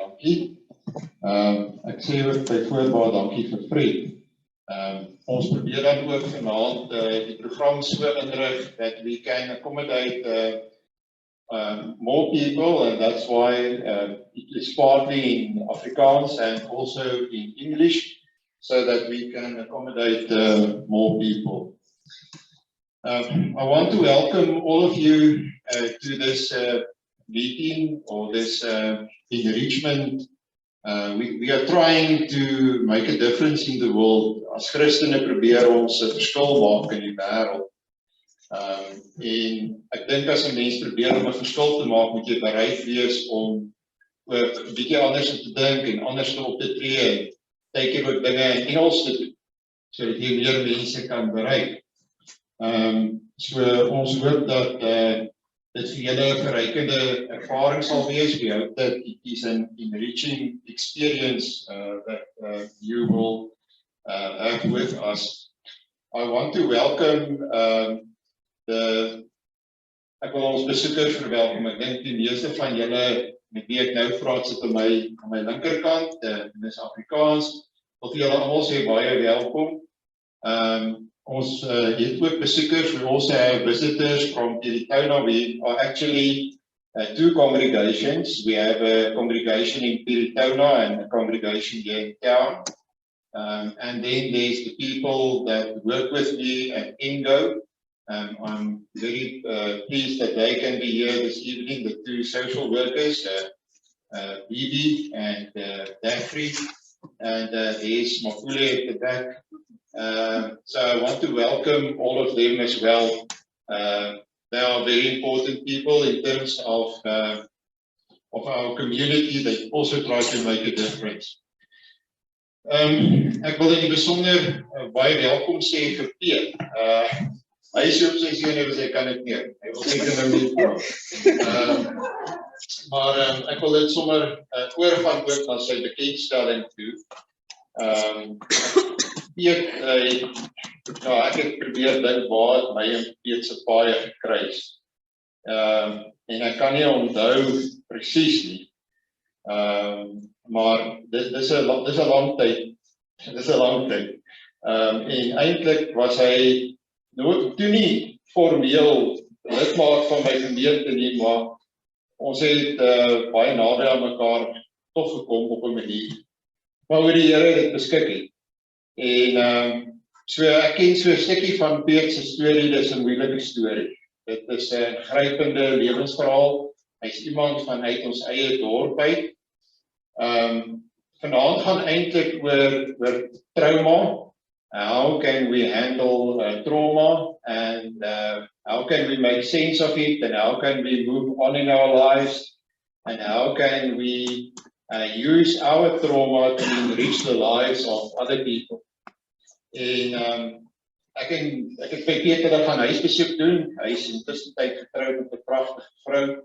dankie. Ek sê ook byvoorbeeld baie dankie vir Fred. Ons probeer dan ook vanaand die program so inrig that we can accommodate more people, and that's why it is partly in Afrikaans and also in English, so that we can accommodate more people. I want to welcome all of you to this meeting or this enrichment. We are trying to make a difference in the world. As Christene probeer ons 'n verskil maak in die wêreld. En ek dink as 'n mens probeer om 'n verskil te maak, moet jy bereid wees om ook 'n bietjie anders te dink en anders op te tree en baie ook dinge in Engels te doen, sodat jy meer mense kan bereik. So ons hoop dat dit vir julle 'n verrykende ervaring sal wees. We hope that it is an enriching experience that you will have with us. I want to welcome ek wil ons besoekers verwelkom. Ek dink die meeste van julle met wie ek nou praat sit aan my linkerkant, dis Afrikaans. Wil vir julle almal sê baie welkom. Ons het ook besoekers. We also have visitors from Piritona. We are actually two congregations. We have a congregation in Piritona and a congregation here in town. And then there's the people that work with me at Ingo. I'm very pleased that they can be here this evening, the two social workers, Bibi and Daphne, and there's Mafule at the back. So I want to welcome all of them as well. They are very important people in terms of our community. They also try to make a difference. Ek wil in die besonder baie welkom sê vir Piet. Hy is op sy sene, hy kan dit nie. Hy wil seker nou nie praat. Maar ek wil dit sommer oorgaan ook na sy bekendstelling toe. Piet, ek het probeer dink waar het my en Piet se paaie gekruis. En ek kan nie onthou presies nie. Maar dis 'n lang tyd. Dis 'n lang tyd. En eintlik was hy toe nie formeel lidmaat van my gemeente nie, maar ons het baie naby aan mekaar toch gekom op 'n manier. Maar oor die Here dit beskik het. En so ek ken so 'n stukkie van Piet se storie, dis 'n moeilike storie. Dit is 'n grypende lewensverhaal. Hy's iemand vanuit ons eie dorp uit. Vanaand gaan eintlik oor trauma. How can we handle trauma, and how can we make sense of it, and how can we move on in our lives, and how can we use our trauma to enrich the lives of other people. En ek het by Peter gaan huisbesoek doen. Hy is intussen getroud met 'n pragtige vrou.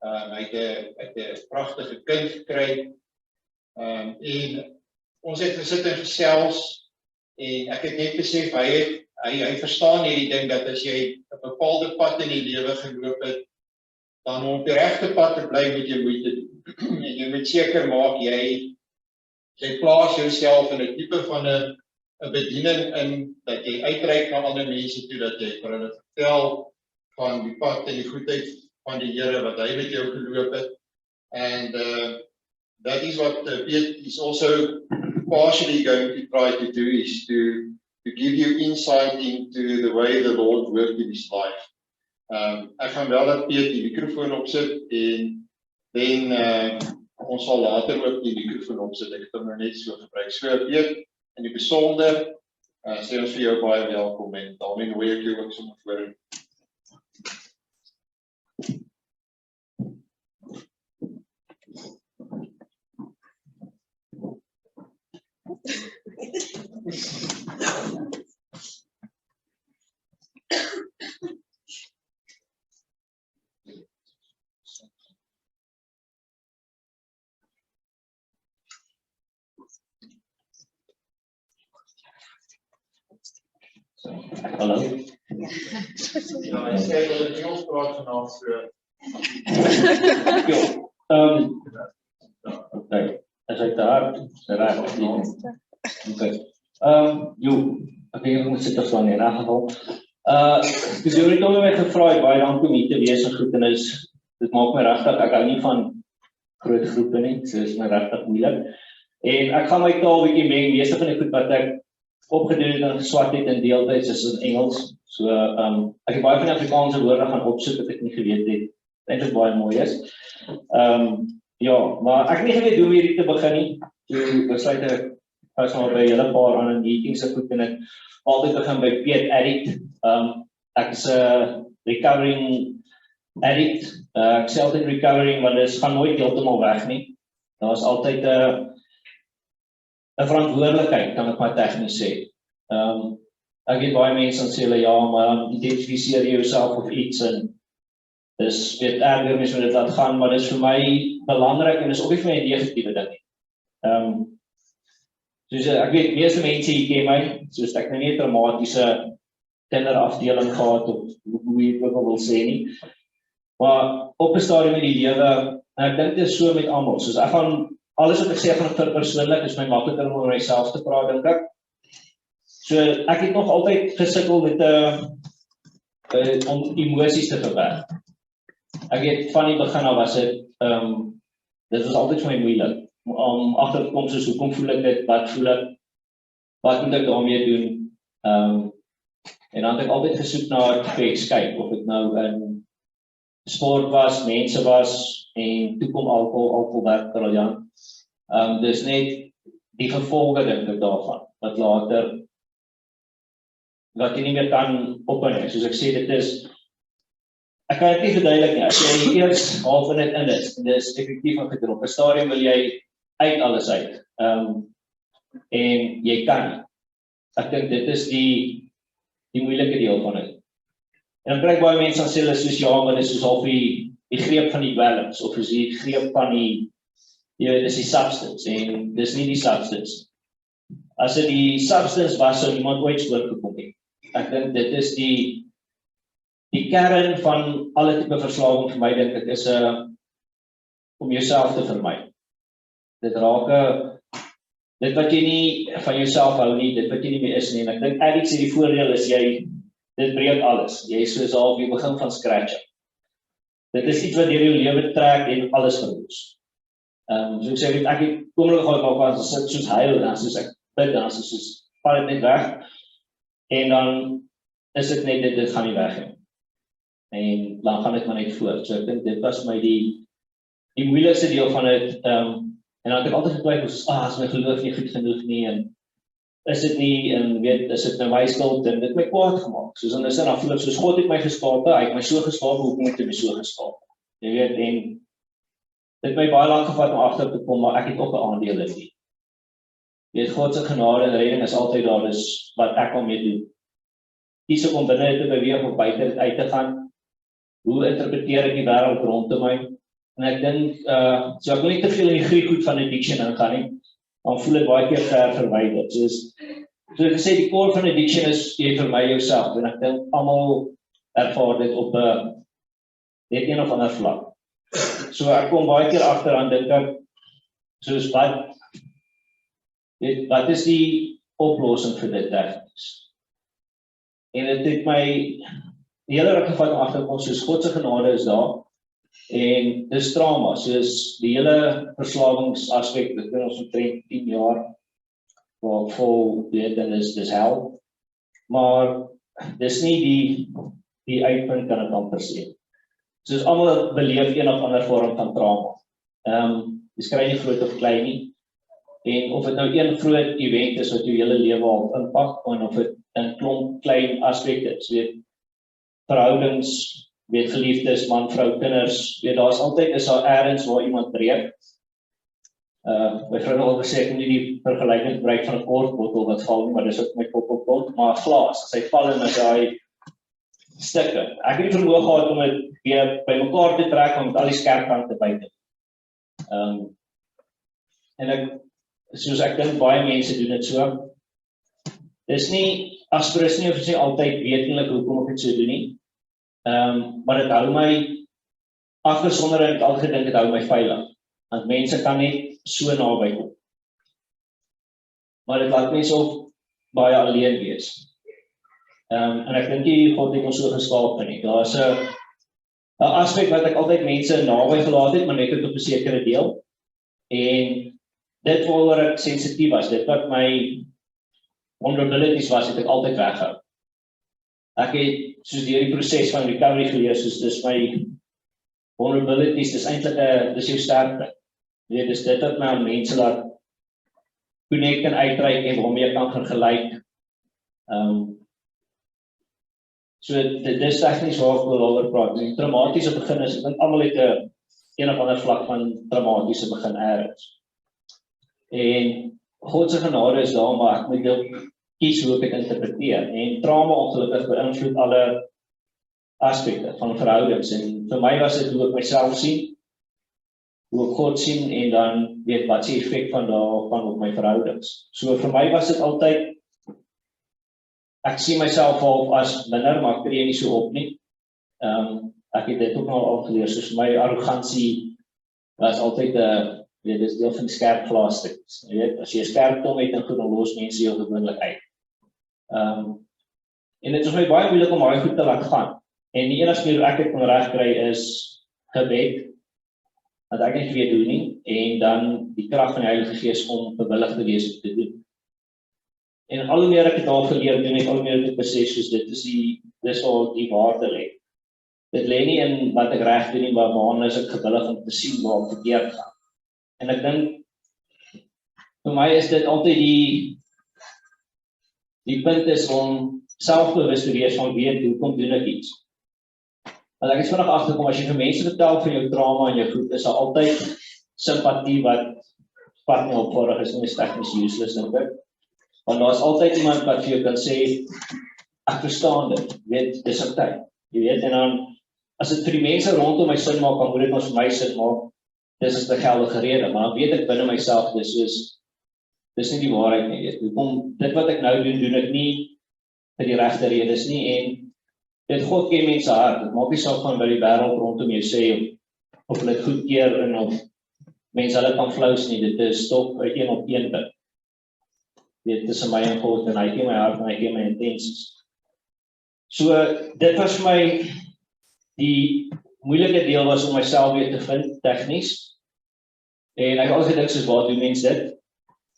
Hy het 'n pragtige kind gekry. En ons het gesit en gesels. En ek het net besef, hy verstaan hierdie ding, dat as jy 'n bepaalde pad in die lewe geloop het, dan om op die regte pad te bly, moet jy moeite doen. En jy moet seker maak, jy plaas jouself in 'n tipe van 'n bediening in, dat jy uitreik na ander mense toe, dat jy vir hulle vertel van die pad en die goedheid van die Here, wat hy met jou geloop het. And that is what Piet is also partially going to try to do, is to give you insight into the way the Lord worked in his life. Ek gaan wel dat Piet die microfoon opsit, en dan ons sal later ook die microfoon opsit. Ek het hom nou net so gebruik. So Piet, in die besonder, sê ons vir jou baie welkom, en daarmee nooi ek jou ook sommer voor. Hallo. Ja, ek sê dat ek Engels praat vanaand, so. Okay. Is hy te hard? Reg. Okay. Ek weet nie hoe sit verstaan nie, in elk geval. Dis jy het ook my gevra baie dankie om hier te wees en goed en dit maak my regtig, ek hou nie van groot groepe nie, so is my regtig moeilik. En ek gaan my taal bietjie meng, meeste van die goed wat ek opgedoen het en geswat het in deeltyds is in Engels. So ek het baie van die Afrikaanse woorde gaan opsoek wat ek nie geweet het. Eintlik baie mooi is. Ja, maar ek het nie geweet hoe hierdie te begin nie. Toe besluit ek was maar by 'n hele paar ander meetings en goed en ek altyd begin by Piet Addict. Ek is 'n recovering addict. Ek sê altyd recovering, want dit gaan nooit heeltemal weg nie. Daar is altyd 'n verantwoordelikheid, kan ek maar tegnies sê. Ek weet baie mense dan sê hulle ja, maar identifiseer jouself of iets en dis weet erger mense wat dit laat gaan, maar dis vir my belangrik en dis ook nie vir my 'n negatiewe ding nie. Soos ek weet meeste mense hier ken my, soos ek nou nie 'n traumatiese kinderafdeling gehad of hoe jy dit ook wil sê nie. Maar op 'n stadium in die lewe, en ek dink dit is so met almal, soos ek gaan alles wat ek sê gaan vir persoonlik, is my makliker om oor myself te praat, dink ek. So ek het nog altyd gesukkel met om emosies te verwerk. Ek weet van die begin af was dit was altyd vir my moeilik om agter te kom soos hoekom voel ek dit, wat voel ek, wat moet ek daarmee doen? En dan het ek altyd gesoek na 'n escape, of dit nou in sport was, mense was en toe kom alkohol werk briljant. Dis net die gevolge dink ek daarvan, wat later wat jy nie meer kan ophou nie. Soos ek sê, dit is ek kan dit nie verduidelik nie. As jy eers half in dit in is, en dis effektief en gedrop. Op 'n stadium wil jy uit alles uit. En jy kan nie. Ek dink dit is die moeilike deel van dit. En dan kry ek baie mense dan sê hulle soos ja, maar dit is soos half die greep van die dwelms, of is die greep van die dis die substance, en dis nie die substance. As dit die substance was, sou niemand ooit oorgekom het. Ek dink dit is die kern van alle tipe verslawing vir my, dink ek, is om jouself te vermy. Dit raak dit wat jy nie van jouself hou nie, dit wat jy nie meer is nie, en ek dink addicts sê die voordeel is dit breek alles. Jy is soos half, jy begin van scratch. Dit is iets wat deur jou lewe trek en alles verwoes. So ek sê, ek het komelijk gehad, maar as ek soos huil, dan soos ek bid, dan soos val dit net weg, en dan is dit net, dit gaan nie weg nie. En dan gaan dit maar net voort. So ek dink, dit was my die moeilikste deel van dit, en dan het ek altyd getwyfel, is my geloof nie goed genoeg nie, en is dit nie, en weet, is dit nou my skuld, en dit my kwaad gemaak. Soos dan is dit, dan voel ek soos God het my geskape, hy het my so geskape, hoekom het hy my so geskape? Jy weet, en dit het my baie lang gevat om agter te kom, maar ek het ook 'n aandeel in die. Jy weet, God se genade en redding is altyd daar, dis wat ek al mee doen. Kies ek om binne te beweeg of buite dit uit te gaan, hoe interpreteer ek die wêreld rondom my? En ek dink, so ek wil nie te veel in die Griekgoed van addiction ingaan nie, dan voel ek baie keer ver verwyder. So ek gesê, die core van addiction is, jy vermy jouself, en ek dink, almal ervaar dit op net een of ander vlak. So ek kom baie keer agter aan, dink ek, soos wat is die oplossing vir dit tegnies? En dit het my die hele ruk gevat om agter te kom, soos God se genade is daar, en dis trauma, soos die hele verslawingsaspek, dit ons omtrent 10 jaar, vol weet, en dis hel, maar dis nie die uitpunt kan ek amper sê. Soos almal beleef een of ander vorm van trauma. Dis kry nie groot of klein nie, en of dit nou een groot event is wat jou hele lewe al impak, en of dit 'n klomp klein aspekte is, weet, verhoudings, weet, geliefdes, man, vrou, kinders, weet, daar is daar ergens waar iemand breek. My vrou het al gesê, ek moet nie die vergelyking gebruik van 'n kortbottel wat val nie, maar dis ook my kop, maar 'n glas, as hy val en as hy stukke. Ek het nie vermoë gehad om dit weer by mekaar te trek, om met al die skerp kante by te. En soos ek dink, baie mense doen dit so. Dis nie, aspirus nie, of is nie altyd wetenlik hoekom ek dit so doen nie. Maar dit hou my afgesonder, en ek het altyd gedink, dit hou my veilig. Want mense kan net so naby kom. Maar dit laat mense ook baie alleen wees. En ek dink nie God het ons so geskaap nie. Daar is 'n aspek wat ek altyd mense naby gelaat het, maar net op 'n sekere deel. En dit waaroor ek sensitief was, dit wat my vulnerabilities was, het ek altyd weggehou. Ek het soos deur die proses van recovery geleer, soos dis my vulnerabilities, dis eintlik dis jou sterkte. Jy weet, dis dit wat my aan mense laat connect en uitreik en waarmee ek kan vergelyk. So dis tegnies waar ek oor praat. Die traumatiese begin is, ek dink almal het een of ander vlak van traumatiese begin ergens. En God se genade is daar, maar ek moet ook kies hoe ek dit interpreteer. En trauma ongelukkig beïnvloed alle aspekte van verhoudings. En vir my was dit hoe ek myself sien, hoe ek God sien, en dan weet wat se effek van daarvan op my verhoudings. So vir my was dit altyd, ek sien myself al as minder, maar ek tree nie so op nie. Ek het dit ook al geleer, soos my arrogansie was altyd dit is deel van skerp glaasstuks. Jy weet, as jy 'n skerp tong het en goed, dan los mense jou gewoonlik uit. En dit is my baie moeilik om baie goed te laat gaan. En die enigste manier ek dit kan regkry is gebed, wat ek nie weet doen nie, en dan die krag van die Heilige Gees om bewillig te wees om te doen. En al hoe meer ek het al geleer doen, en al hoe meer ek besef, soos dis waar die waarde lê. Dit lê nie in wat ek reg doen nie, maar waarna is ek gewillig om te sien waar ek verkeerd gaan. En ek dink, vir my is dit altyd die punt is om selfbewus te wees van weet, hoekom doen ek iets. Want ek is vinnig agtergekom, as jy vir mense vertel van jou trauma en jou goed, is daar altyd simpatie wat pad nie opvorig is, nie is tegnies useless, dink ek. Want daar is altyd iemand wat vir jou kan sê, ek verstaan dit, weet, dis op tyd. Jy weet, en dan, as dit vir die mense rondom my sin maak, dan moet dit ons vir my sin maak, dis is die geldige rede, maar dan weet ek binne myself, dis nie die waarheid nie, dit wat ek nou doen ek nie vir die regte redes nie, en dit God ken mense hart, dit maak nie saak van wat die wêreld rondom jou sê, of hulle dit goedkeur, en of mense hulle kan flous nie, dit is stop uit 1 op 1 punt. Dit is my en God, en hy ken my hart, en hy ken my intensies. So, dit was vir my, die moeilike deel was om myself weer te vind, tegnies, en ek het altyd gedink, soos waar doen mense dit,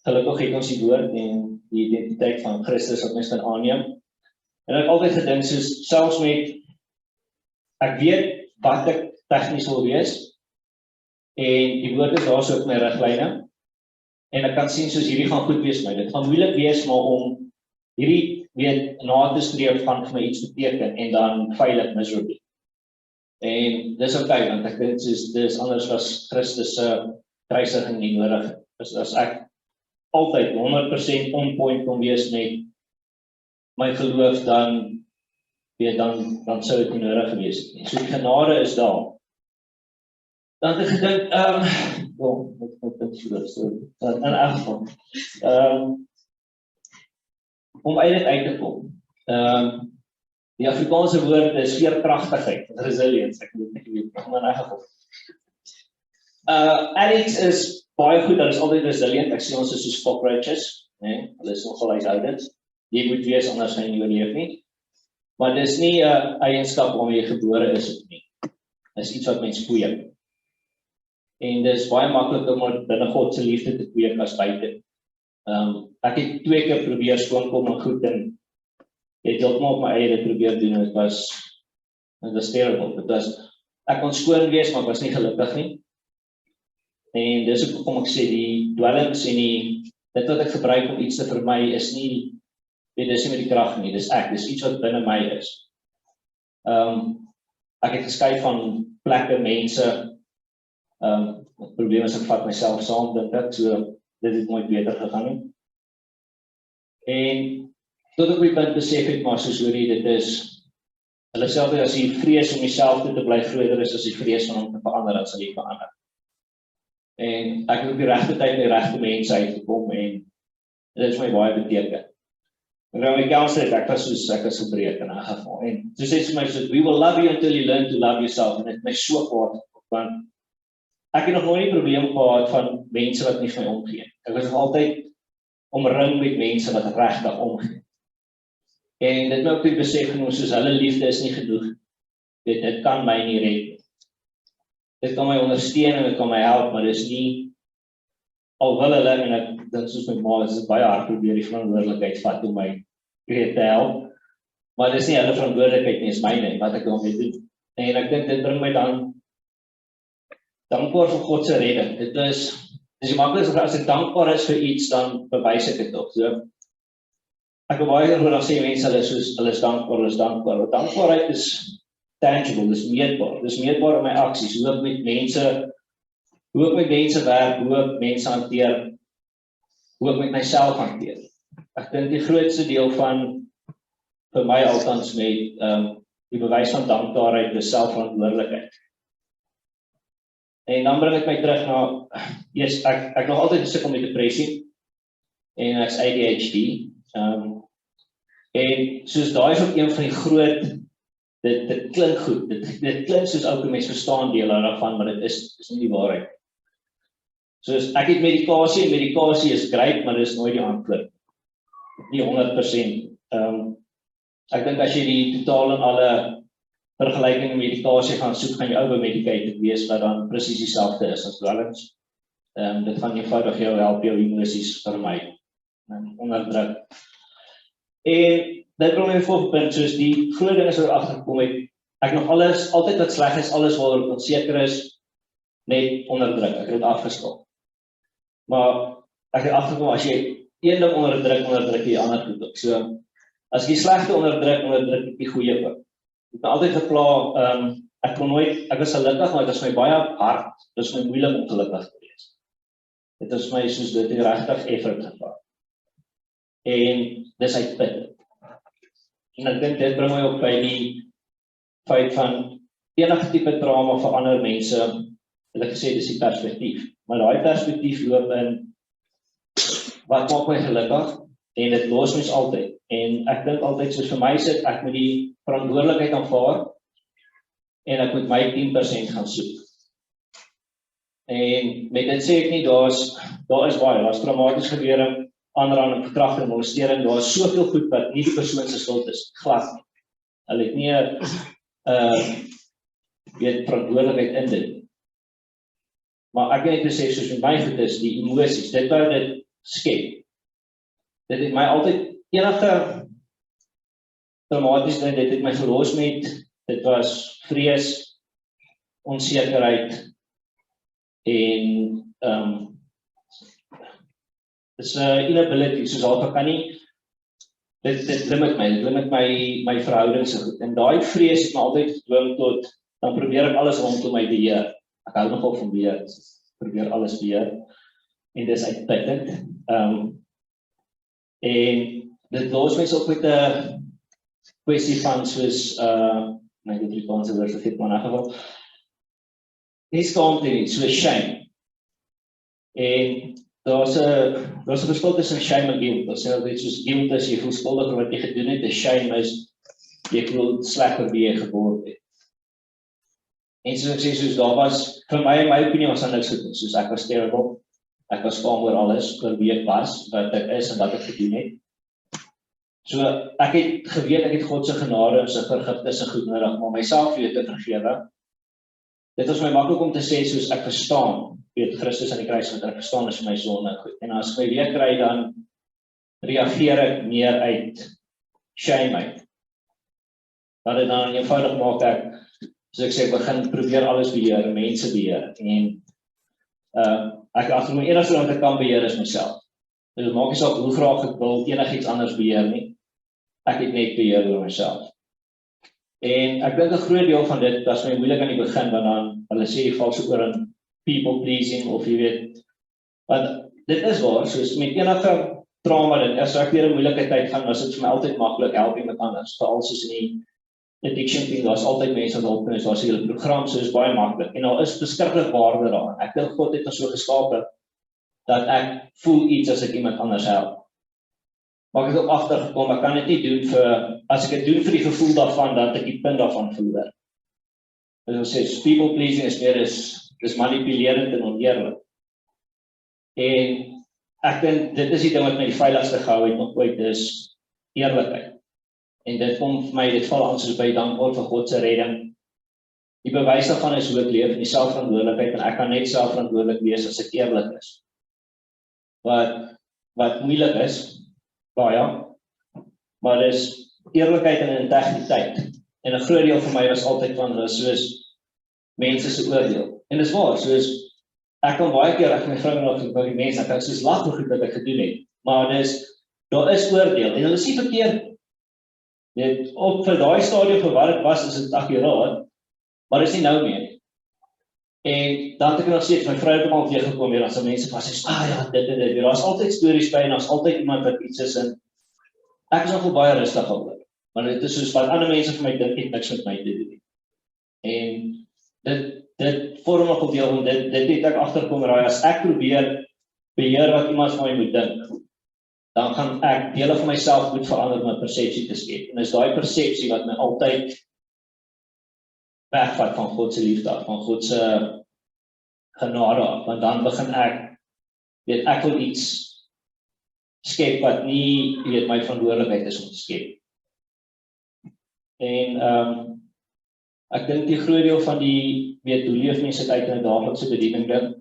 gelukkig het ons die woord, en die identiteit van Christus wat mens kan aanneem, en ek het altyd gedink, soos selfs met, ek weet wat ek tegnies wil wees, en die woord is daar so op my riglyne, en ek kan sien soos hierdie gaan goed wees my, dit gaan moeilik wees, maar om hierdie weet na te streef van vir my iets beteken, en dan veilig miserably. En dis okay, want ek dink soos dis anders was Christus se kruisiging nie nodig. As ek altyd 100% on point kon wees met my geloof, dan sou dit nie nodig gewees het nie. So die genade is daar. Dan het ek gedink, in elk geval, om uit te kom. Die Afrikaanse woord is veerkragtigheid, resilience, ek weet nie weet, maar in elk geval. Addicts is baie goed, hulle is altyd resilient, ek sê ons is soos cockroaches, hulle is nogal huishoudend, jy moet wees, anders gaan jy nie oorleef nie, maar dit is nie 'n eienskap waarmee jy gebore is of nie, dit is iets wat mens kweek, en dit is baie maklik om binne God se liefde te kweek as buite. Ek het 2 keer probeer skoonkom en goed, en het heeltemal op my eie dit probeer doen, en dit was terrible, ek kon skoon wees, maar ek was nie gelukkig nie, en dis ook kom ek sê, die dwelms en dit wat ek gebruik om iets te vermy, is nie, dis nie met die krag nie, dis iets wat binne my is. Ek het geskei van plekke, mense, het probleem is ek vat myself saam, dink ek, so dit het nooit beter gegaan nie. En tot op die punt besef het, maar soos hoorie, dit is, hulle sê altyd, as die vrees om jouself te bly groter is, as die vrees van hom te verander, dan sal jy verander. En ek het op die regte tyd die regte mense uitgekom, en dit is my baie beteken. En dan my counselor, ek was gebreek in 'n geval, en so sê sy my, we will love you until you learn to love yourself, en dit my so kwaad, want ek het nog nooit 'n probleem gehad van mense wat nie vir my omgee. Ek was nog altyd omring met mense wat regtig omgee. En dit moet ek besef genoeg, soos hulle liefde is nie genoeg. Dit kan my nie red. Dit kan my ondersteun en dit kan my help, maar dis nie, al wil hulle, en ek, dit soos my ma, is baie hard probeer die verantwoordelikheid vat om my te help, maar dis nie hulle verantwoordelikheid nie, is myne, wat ek daarmee doen. En ek dink dit bring my dan dankbaar vir God se redding. Dit is die maklikste, as ek dankbaar is vir iets, dan bewys ek dit ook. So, ek wil baie oor sê mense, hulle is dankbaar. Want dankbaarheid is tangible, dis meetbaar in my aksies, hoe ek met mense werk, hoe ek mense hanteer, hoe ek met myself hanteer. Ek dink die grootste deel van, vir my althans met, die bewys van dankbaarheid is selfverantwoordelikheid. En dan bring ek my terug na, ek nog altyd sukkel met depressie, en ek's ADHD, en soos daai is ook een van die groot, dit klink goed, dit klink soos ouke mense verstaan deel daarvan, maar dit is nie die waarheid. Soos, ek het medikasie, en medikasie is great, maar dit is nooit die antwoord. Nie 100%. Ek dink as jy die totaal en alle vergelyking met medikasie gaan soek, gaan jy overmedicated wees, wat dan presies dieselfde is as dwelms. Dit gaan eenvoudig jou help, jou emosies vermy, onderdruk. En dit bring my volgende punt, soos die groot ding is wat agtergekom het, ek nog alles, altyd wat sleg is, alles waaroor ek onseker is, net onderdruk, ek het dit afgeskop. Maar ek het agtergekom, as jy een ding onderdruk jy ander goed ook. So, as ek die slegte onderdruk ek die goeie ook. Ek het altyd gepla, ek was gelukkig, maar dit was my baie hard, dit was my moeilik om gelukkig te wees. Dit is my soos dit die regtig effort gevat. En dis uitputtend. En ek dink dit bring my op by die feit van enige tipe trauma vir ander mense, wil ek gesê, dis die perspektief. Maar daai perspektief loop in, wat maak my gelukkig, en dit los mens altyd. En ek dink altyd, soos vir my sit, ek moet die verantwoordelikheid aanvaar, en ek moet my 10% gaan soek. En met dit sê ek nie, daar is traumaties gebeure, aanranding, verkrachting, molestering, daar is soveel goed wat nie die persoon se skuld is, glad nie. Hulle het nie verantwoordelikheid in dit. Maar ek het besef, soos met my goed is, die emosies, dit wat dit skep. Dit het my altyd, enige traumaties ding, dit het my gelos met, dit was vrees, onsekerheid, en dis inability, soos al kan nie, dit limit my verhouding so goed, en daai vrees het my altyd gedwing tot, dan probeer ek alles rondom my beheer, ek hou nogal van beheer, probeer alles beheer, en dis uitputtend, en dit los mens ook met 'n kwessie van soos, my Afrikaanse woord vergeet maar in geval, nie skaamte nie, soos shame, en daar's 'n verskil tussen shame en guilt. Ons sê altyd soos guilt is jy voel skuldig oor wat jy gedoen het, en shame is jy voel sleg oor wie jy geword het. En soos ek sê, soos daar was, vir my opinie was daar niks gedoen, soos ek was terrible, ek was skaam oor alles, oor wie ek was, wat ek is en wat ek gedoen het. So ek het geweet, ek het God se genade en sy vergifnis en goed nodig, maar myself weet te vergewe. Dit was my maklik om te sê, soos ek verstaan, weet Christus aan die kruis, want ek verstaan is my sonde en goed. En as ek my weer kry, dan reageer ek meer uit shame uit. Wat dit dan eenvoudig maak ek, soos ek sê, ek begin probeer alles beheer, mense beheer. En ek agter my enigste wat ek kan beheer is myself. Dit maak nie saak hoe graag ek wil enigiets anders beheer nie. Ek het net beheer oor myself. En ek dink 'n groot deel van dit was my moeilik aan die begin, want dan hulle sê jy val so oor in people pleasing, of jy weet, want dit is waar, soos met enige trauma, as ek weer 'n moeilike tyd gaan, was dit vir my altyd maklik, help iemand anders, veral soos in die addiction thing, daar's altyd mense wat hulp is, daar's 'n hele program, so is baie maklik, en daar is beskiklik waarde daarin. Ek dink God het ons so geskape, dat ek voel iets as ek iemand anders help. Maar ek het ook agtergekom, ek kan dit nie doen as ek dit doen vir die gevoel daarvan, dat ek die punt daarvan verloor. Dus ons sê, people pleasing is meer is dis manipulerend en oneerlik. En ek dink dit is die ding wat my die veiligste gehou het nog ooit, dis eerlikheid. En dit kom vir my, dit val aan soos by dank word vir God se redding. Die bewys daarvan is hoe ek leef in die selfverantwoordelikheid en ek kan net selfverantwoordelik wees as ek eerlik is. Wat moeilik is, baie, maar dis eerlikheid en integriteit. En 'n groot deel van my was altyd van hulle soos mense se oordeel. En dis waar, soos ek kan baie keer ek my vrou nog by die mense, ek kan soos lag vir goed wat ek gedoen het. Maar daar is oordeel en hulle is nie verkeerd. Net op vir daai stadium vir wat dit was, is dit akkuraat, maar dis nie nou meer. En dan het ek nog steeds, my vrou het al teëgekom weer, as mense vas sê, ja, dit en dit, daar's altyd stories by en daar's altyd iemand wat iets is en ek is nogal baie rustig oor. Maar dit is soos wat ander mense vir my dink het niks met my te doen. En dit vorm nog 'n deel van dit het ek agterkom raai, as ek probeer beheer wat iemand van my moet dink, dan gaan ek dele van myself moet verander om 'n persepsie te skep. En dis daai persepsie wat my altyd wegvat van God se liefde af, van God se genade af, want dan begin ek wil iets skep wat nie, my verantwoordelikheid is om te skep. En ek dink die groot deel van die, hoe leef mense dit uit in 'n daaglikse bediening ding.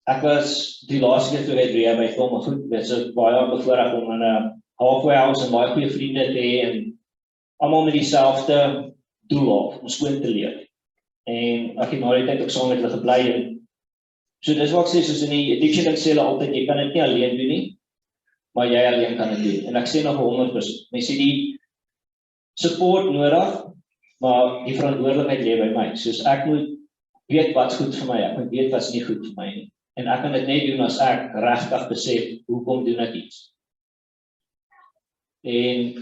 Ek was die laaste keer toe ek rehab by kom, maar goed, dit is baie bevoorreg om in 'n halfway house en baie goeie vriende te hê en almal met dieselfde doel om skoon te leef. En ek het na die tyd ook saam met hulle gebly en so dis wat ek sê, soos in die addiction sê hulle altyd, jy kan dit nie alleen doen nie, maar jy alleen kan dit doen. En ek sê nog 100%. Mense sê die support nodig, maar die verantwoordelikheid lê by my. Soos ek moet weet wat's goed vir my, ek moet weet wat's nie goed vir my nie. En ek kan dit net doen as ek regtig besef hoekom doen ek iets. En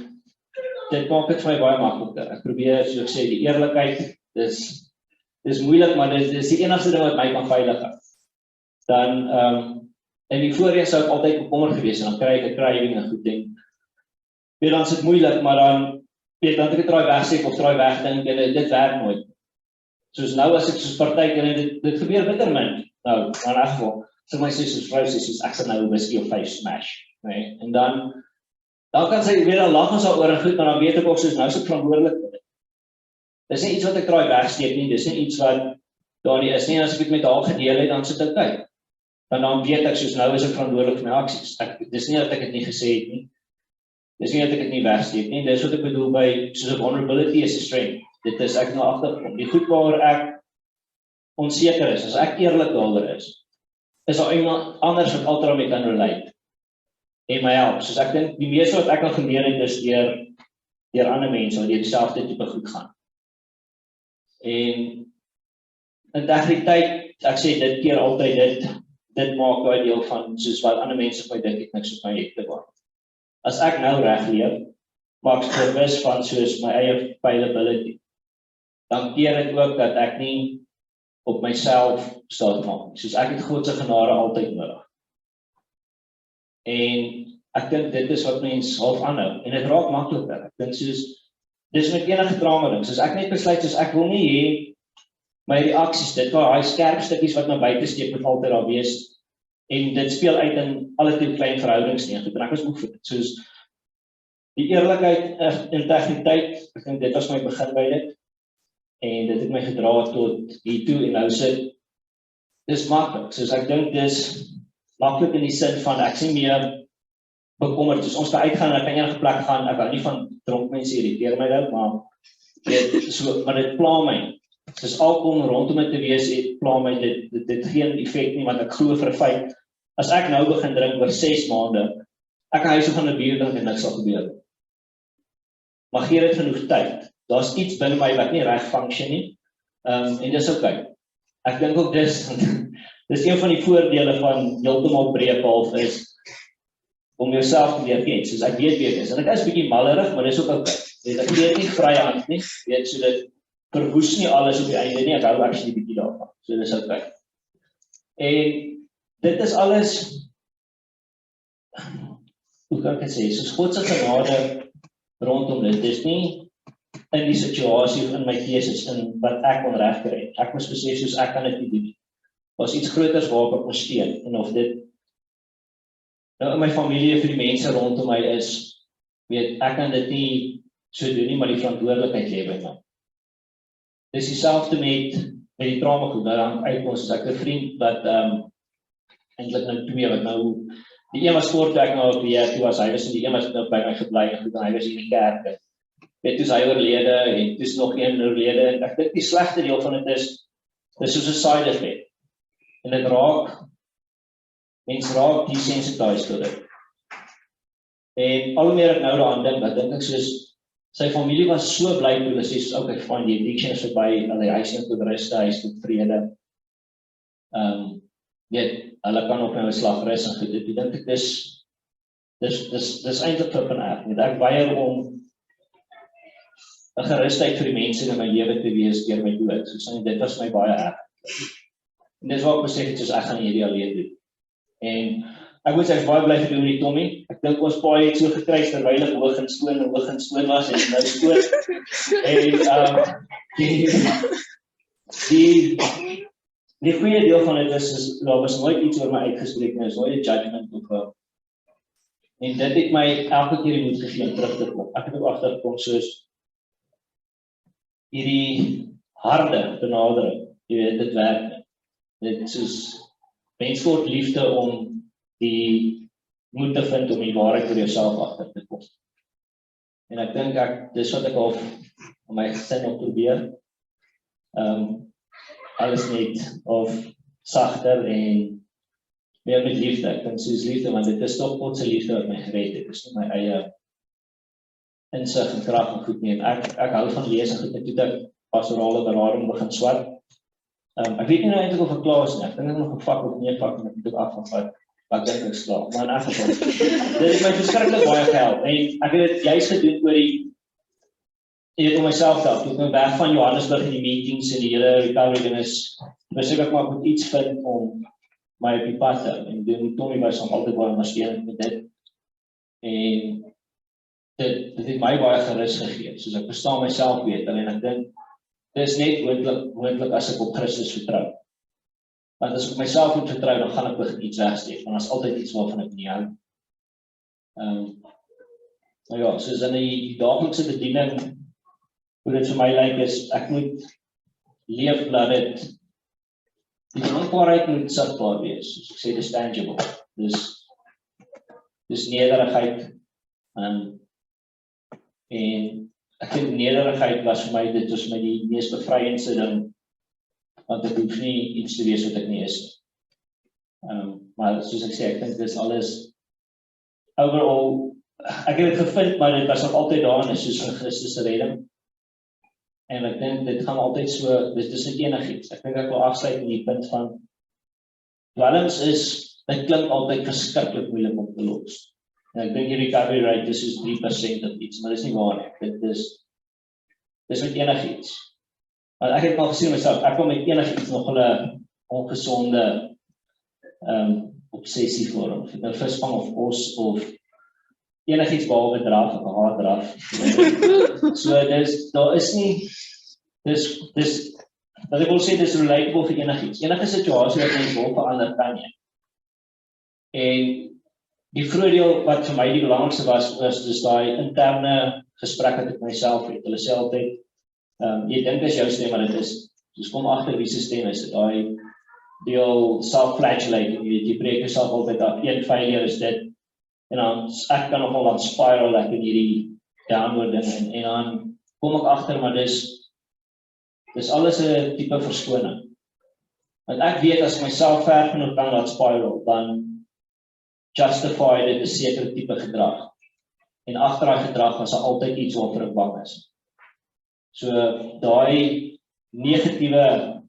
dit maak dit vir my baie makliker. Ek probeer, soos ek sê, die eerlikheid, dis moeilik, maar dis die enigste ding wat my kan veilig hou. Dan in die voorheen sou ek altyd bekommerd gewees en dan kry ek 'n craving en goed ding. Dan is dit moeilik, maar dan het ek dit draai wegsteek of draai wegdink en dit werk nooit. Soos nou as ek soos partykeer en dit gebeur bitter min. Nou, in 'n geval, so my sê soos vrou sê soos ek sal nou whisky of 5 smash, nee. En dan kan sy weer al lag ons daaroor en goed, maar dan weet ek ook soos nou is ek verantwoordelik vir dit. Dis nie iets wat ek draai wegsteek nie, dis nie iets wat daar nie is nie, as ek dit met haar gedeel het, dan sit ek kyk. Dan weet ek soos nou is ek verantwoordelik vir my aksies. Dis nie dat ek dit nie gesê het nie. Dis nie dat ek dit nie wegsteek nie. Dis wat ek bedoel by soos vulnerability is a strength. Dit is ek nou agterkom. Die goed waaroor ek onseker is, as ek eerlik daaroor is daar iemand anders wat altyd daarmee kan relate en my help. Soos ek dink die meeste wat ek al geleer het is deur ander mense wat dieselfde tipe goed gaan. En integriteit, ek sê dit keer altyd dit maak daai deel van soos wat ander mense my dink ek niks op my het te word. As ek nou reg leef, maak ek bewus van soos my eie fallibility. Dan keer dit ook dat ek nie op myself staat maak. Soos ek het God se genade altyd nodig. En ek dink dit is wat mense half aanhou. En dit raak makliker. Ek dink soos, dis met enige trauma ding. Soos ek net besluit, soos ek wil nie hê my reaksies, dit daai skerp stukkies wat na buite steek moet altyd daar wees. En dit speel uit in alle twee klein verhoudings nie. En ek is ook vir dit. Soos die eerlikheid, integriteit, ek dink dit was my begin by dit. En dit het my gedra tot hiertoe en nou sit. Dis maklik. Soos ek dink dis maklik in die sin van ek sien meer bekommerd. Dus ons kan uitgaan en ek kan enige plek gaan. Ek hou nie van dronk mense irriteer my dit, maar dit pla my. Soos alkom rondom dit te wees, het pla my dit geen effek nie, want ek glo vir 'n feit. As ek nou begin drink oor 6 maande, ek kan huis van 'n bier drink en niks sal gebeur. Maar gee dit genoeg tyd. Daar's iets binne my wat nie reg function nie. En dis okay. Ek dink ook dis een van die voordele van heeltemal breek half is om jouself te leer ken. Soos ek weet wie ek is. En ek is 'n bietjie mallerig, maar dis ook okay. Ek weet nie vrye hand nie. Weet so dit verwoes nie alles op die einde nie. Ek hou actually 'n bietjie daarvan. So dis okay. En dit is alles hoe kan ek dit sê? Soos God se genade rondom dit. Dis nie in die situasie of in my keuses in wat ek kon regkry. Ek moes besef soos ek kan dit nie doen nie. was iets groters waarop ek moes steun, en of dit nou in my familie vir die mense rondom my is, weet, ek kan dit nie so doen nie, maar die verantwoordelikheid lê by my. Dis dieselfde met die trauma goed, nou dan uitkom, soos ek 'n vriend wat eintlik nou twee, wat nou, die een was kort ek nou op die toe was, hy was in die een was nou by my gebly, en hy was in die kerk, weet, toe is hy oorlede, en toe is nog een oorlede, en ek dink die slegste deel van dit is soos 'n side effect, en dit raak, mens raak desensitized tot dit. En al hoe meer ek nou daaraan dink, dan dink ek soos, sy familie was so bly toe hulle sê, soos, okay, fine, die addiction is verby, hy is net tot ruste, hy is tot vrede. Weet, hulle kan op nou 'n slag rus, en goed, ek dink dis eintlik flippend erg, weet, ek weier om 'n gerusheid vir die mense in my lewe te wees deur my dood, soos dit was my baie erg. En dis wat ek besef het, soos ek gaan hierdie alleen doen. En ek moet sê, ek is baie bly gedoen met die Tommy. Ek dink ons paai het so gekruis terwyl ek hoog en skoon was, en nou skoon. En die goeie deel van dit is, daar was nooit iets oor my uitgespreek, nou is nooit 'n judgment of en dit het my elke keer die moed gegee om terug te kom. Ek het ook agtergekom soos hierdie harde benadering, jy weet, dit werk nie. Dit soos mens word liefde om die moed te vind om die waarheid vir jouself agter te kom. En ek dink dis wat ek al om my gesin op probeer. Alles net of sagter en meer met liefde. Ek dink soos liefde, want dit is toch God se liefde wat my gered het. Dit is nie my eie insig en krag en goed nie. Ek hou van lees en goed, en toe ek pastorale berading begin swat. Ek weet nie nou eintlik of ek klaar is nie. Ek dink ek nog 'n vak of nie 'n vak, en ek moet dit afgevat. Ek dink ek is klaar. Maar in elk geval, dit het my verskriklik baie gehelp. En ek het dit juist gedoen oor jy weet, om myself te help. Toe ek nou weg van Johannesburg in die meetings en die hele recovery ding is, besef ek maar ek moet iets vind om my op die pad te hou. En Tommy was nog altyd baie ondersteunend met dit. En dit het my baie gerus gegee, soos ek verstaan myself beter, en ek dink, dit is net moontlik as ek op Christus vertrou. Want as ek myself moet vertrou, dan gaan ek begin iets wegsteek, want daar is altyd iets waarvan ek nie hou. Nou ja, soos in die daaglikse bediening, hoe dit vir my lyk is, ek moet leef dat dit, die dankbaarheid moet sigbaar wees, soos ek sê, dis tangible, dis nederigheid, en ek dink nederigheid was vir my, dit was my die mees bevryendste ding, want ek hoef nie iets te wees wat ek nie is. Maar soos ek sê, ek dink dis alles, overall, ek het het gevind, maar dit was nog altyd daar, en soos in Christus se redding. En ek dink, dit gaan altyd so, dit is nie enigiets. Ek dink ek wil afsluit in die punt van, dwelms dit klink altyd verskriklik moeilik om te los. En ek dink die recovery rate is soos 3% of iets, maar dit is nie waar nie. Dit is met enigiets. Want ek het al gesien myself, ek kom met enigiets nog 'n ongesonde obsessie vorm, of dit nou visvang of kos, of enigiets behalwe draf, of haardraf. So, daar is nie, wat ek wil sê, dis relatable vir enigiets. Enige situasie wat mens wil verander, kan jy. En die vroeë deel wat vir my die belangrikste was dus daai interne gesprek wat ek met myself het. Hulle sê altyd, jy dink is jou stem, maar dit is, dus kom agter wie se stem is, daai deel self-flagellate, jy breek jouself altyd af, een failure is dit, en dan, ek kan nogal aan spiral ek in hierdie downward ding, en dan kom ek agter, maar dis alles 'n tipe verskoning. Want ek weet, as ek myself ver genoeg kan laat spiral, dan justify dit 'n sekere tipe gedrag. En agter daai gedrag was daar altyd iets waarvoor ek bang is. So, daai negatiewe,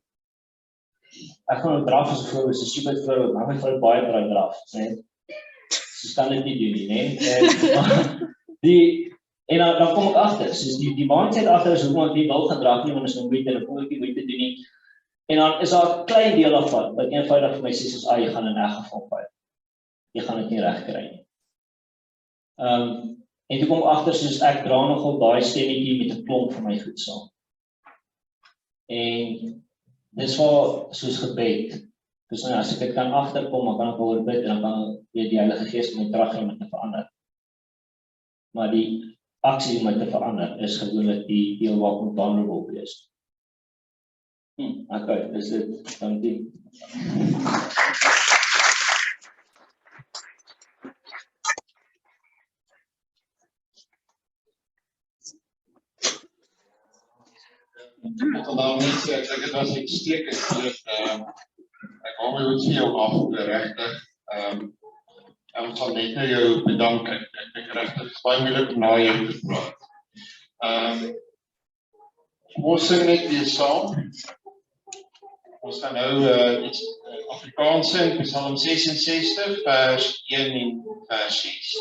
ek gaan draf as 'n voorbeeld, is 'n super voorbeeld, maar my vrou baie draai draf, né? Soos kan dit nie doen nie, né? En dan kom ek agter, soos die mindset agter is hoekom ek nie wil gedrag nie, want is nou moeite, dan kom ek nie moeite doen nie. En dan is daar 'n klein deel daarvan, wat eenvoudig vir my sê, soos, jy gaan in 'n geval fout. Jy gaan dit nie reg kry nie. En toe kom agter, soos ek dra nogal daai stemmetjie met 'n klomp van my goed saam. En dis waar, soos gebed, Dus nou, as ek dit kan agterkom, dan kan ek oor bid en dan kan weet die Heilige Gees my teruggee om dit te verander. Maar die aksie om dit te verander is gewoonlik die deel waar ek vulnerable wees. Okay, dis dit. Dankie. Ek wil nou net sê, ek dink dit was uitstekend. Ek hou my goed vir jou af, regtig. Ek sal net nou jou bedank. Ek regtig baie moeilik om na jou te praat. Ons sing net weer saam. Ons gaan nou iets Afrikaans sing, Psalm 66, vers 1 en vers 6.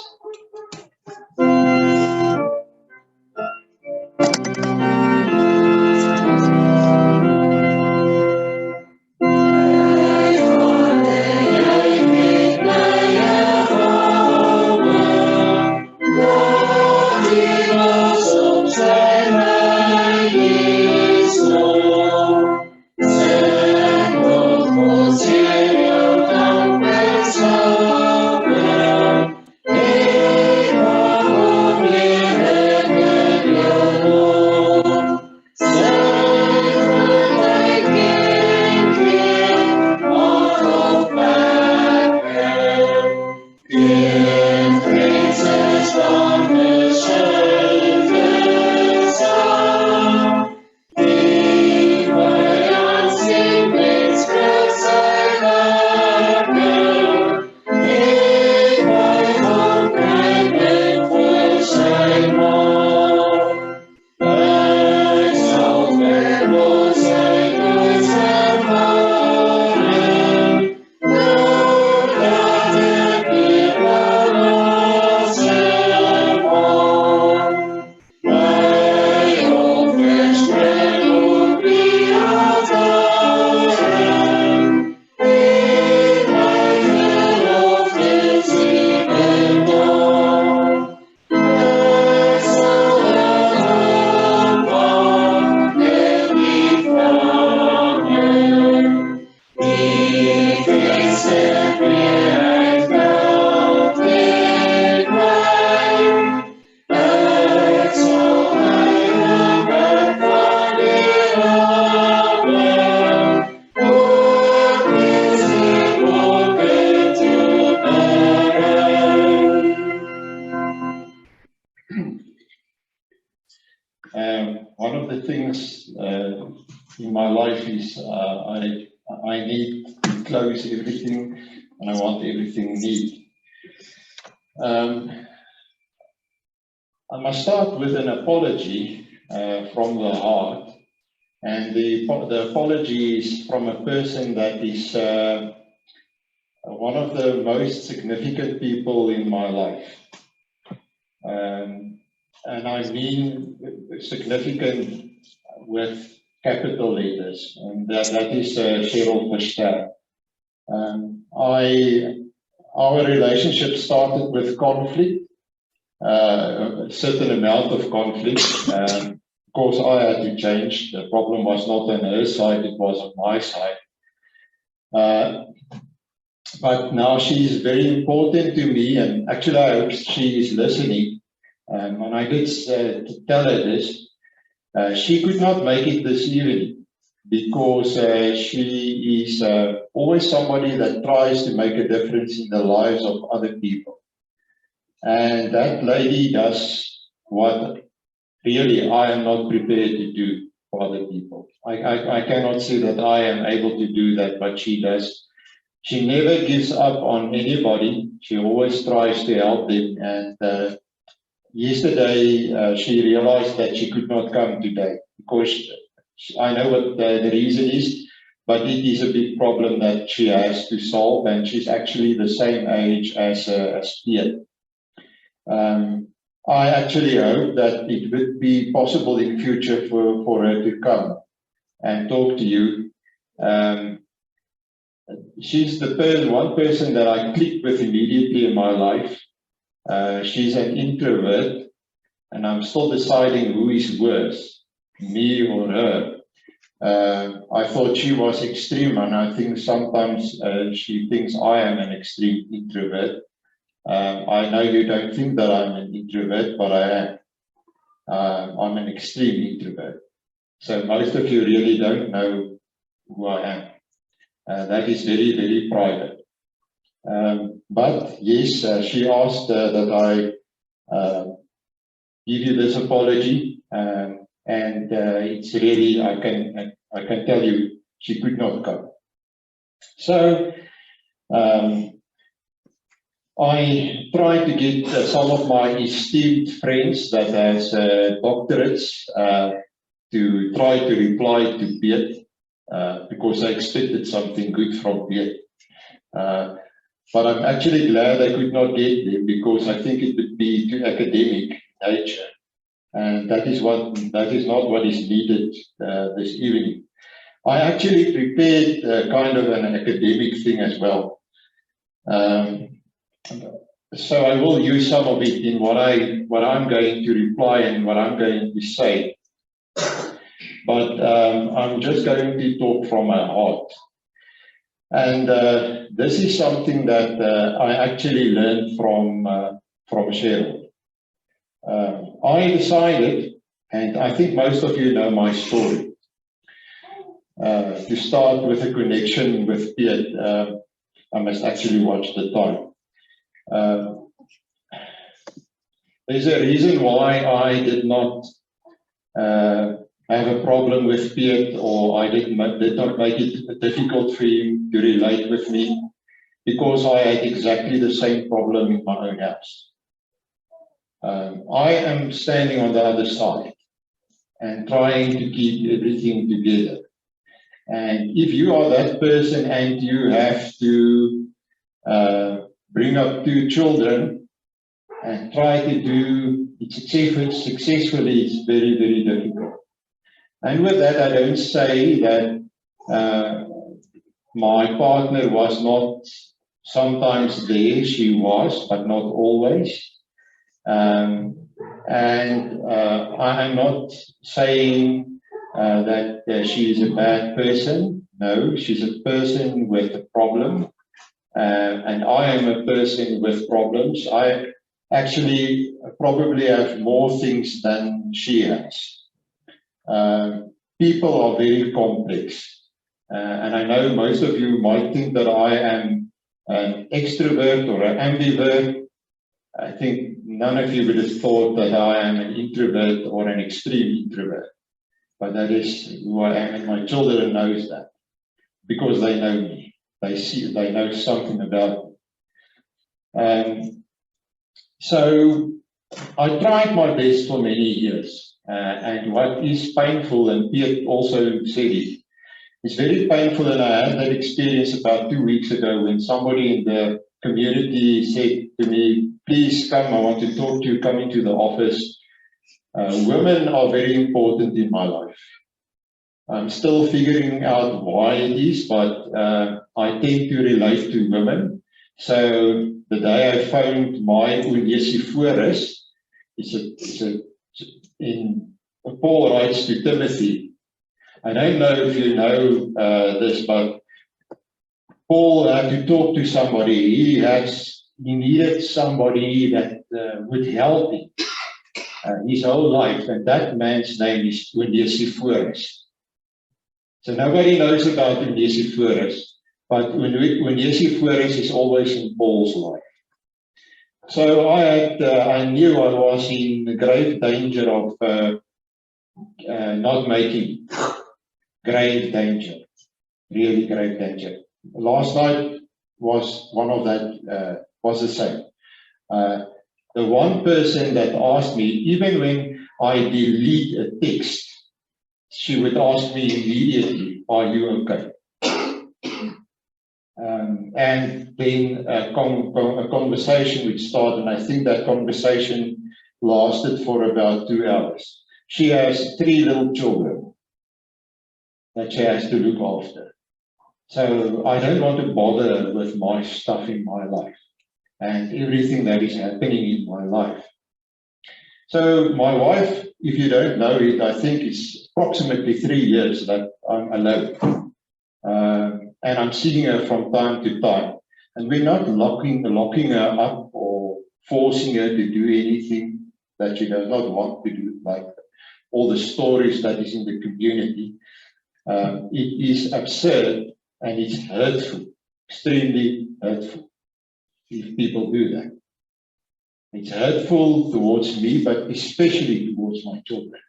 One of the things in my life is I need to close everything and I want everything neat. I must start with an apology from the heart, and the apology is from a person that is one of the most significant people in my life. And I mean significant with capital letters, and that is Cheryl Verster. Our relationship started with conflict, a certain amount of conflict. Of course, I had to change. The problem was not on her side, it was on my side. But now she is very important to me, and actually I hope she is listening. And I did tell her this. She could not make it this evening because she is always somebody that tries to make a difference in the lives of other people. And that lady does what really I am not prepared to do for other people. I cannot say that I am able to do that, but she does. She never gives up on anybody. She always tries to help them. And yesterday, she realized that she could not come today because I know what the reason is, but it is a big problem that she has to solve, and she's actually the same age as Pierre. I actually hope that it would be possible in future for her to come and talk to you. She's the one person that I clicked with immediately in my life. She's an introvert, and I'm still deciding who is worse, me or her. I thought she was extreme, and I think sometimes she thinks I am an extreme introvert. I know you don't think that I'm an introvert, but I am. I'm an extreme introvert. So most of you really don't know who I am. That is very, very private. But yes, she asked that I give you this apology, and it's really, I can tell you, she could not come. So I tried to get some of my esteemed friends that has doctorates to try to reply to Piet, because I expected something good from Piet. But I'm actually glad I could not get them, because I think it would be too academic nature, and that is not what is needed this evening. I actually prepared kind of an academic thing as well. So I will use some of it in what I'm going to reply and what I'm going to say. But I'm just going to talk from my heart. And this is something that I actually learned from Cheryl. I decided, and I think most of you know my story, to start with a connection with Piet. I must actually watch the time. There's a reason why I did not have a problem with Piet, or I did not make it difficult for him to relate with me, because I had exactly the same problem in my own house. I am standing on the other side and trying to keep everything together. And if you are that person and you have to bring up 2 children and try to do it successfully, it's very, very difficult. And with that, I don't say that my partner was not sometimes there. She was, but not always. And I'm not saying that she is a bad person. No, she's a person with a problem. And I am a person with problems. I actually probably have more things than she has. People are very complex. And I know most of you might think that I am an extrovert or an ambivert. I think none of you would have thought that I am an introvert or an extreme introvert. But that is who I am, and my children knows that, because they know me. They know something about me. So I tried my best for many years. And what is painful, and Piet also said it, it's very painful, and I had that experience about 2 weeks ago when somebody in the community said to me, please come, I want to talk to you, come into the office. Women are very important in my life. I'm still figuring out why it is, but I tend to relate to women. So the day I phoned my Onesiphorus, in Paul writes to Timothy. I don't know if you know this, but Paul had to talk to somebody. He needed somebody that would help him his whole life, and that man's name is Onesiphorus. So nobody knows about Onesiphorus, but Onesiphorus is always in Paul's life. So I knew I was in grave danger of not making it. Grave danger, really grave danger. Last night was one of that, was the same. The one person that asked me, even when I delete a text, she would ask me immediately, are you okay? And then a conversation would start, and I think that conversation lasted for about 2 hours. She has 3 little children that she has to look after. So I don't want to bother with my stuff in my life and everything that is happening in my life. So my wife, if you don't know it, I think is approximately 3 years that I'm alone. And I'm seeing her from time to time. And we're not locking her up or forcing her to do anything that she does not want to do, like all the stories that is in the community. It is absurd and it's hurtful, extremely hurtful if people do that. It's hurtful towards me, but especially towards my children.